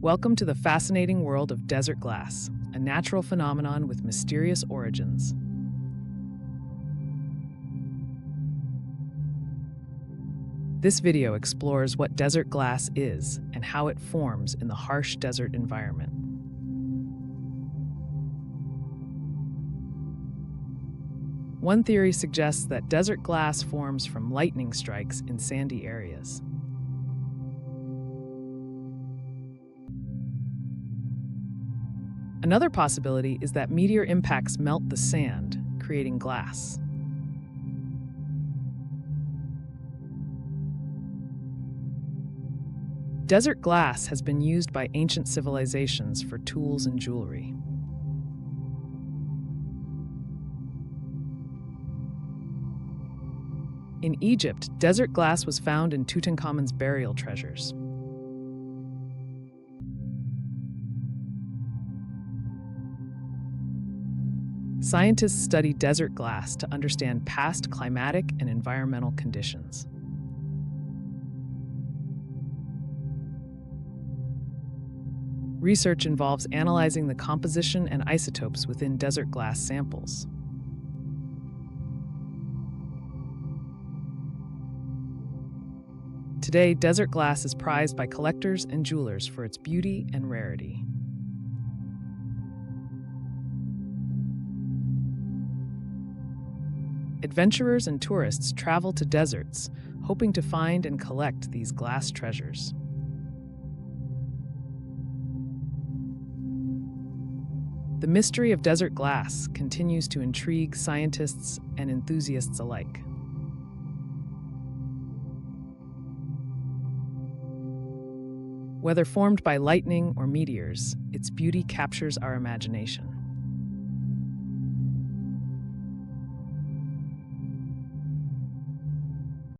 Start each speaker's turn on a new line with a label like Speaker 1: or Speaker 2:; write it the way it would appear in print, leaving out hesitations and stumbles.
Speaker 1: Welcome to the fascinating world of desert glass, a natural phenomenon with mysterious origins. This video explores what desert glass is and how it forms in the harsh desert environment. One theory suggests that desert glass forms from lightning strikes in sandy areas. Another possibility is that meteor impacts melt the sand, creating glass. Desert glass has been used by ancient civilizations for tools and jewelry. In Egypt, desert glass was found in Tutankhamun's burial treasures. Scientists study desert glass to understand past climatic and environmental conditions. Research involves analyzing the composition and isotopes within desert glass samples. Today, desert glass is prized by collectors and jewelers for its beauty and rarity. Adventurers and tourists travel to deserts, hoping to find and collect these glass treasures. The mystery of desert glass continues to intrigue scientists and enthusiasts alike. Whether formed by lightning or meteors, its beauty captures our imagination.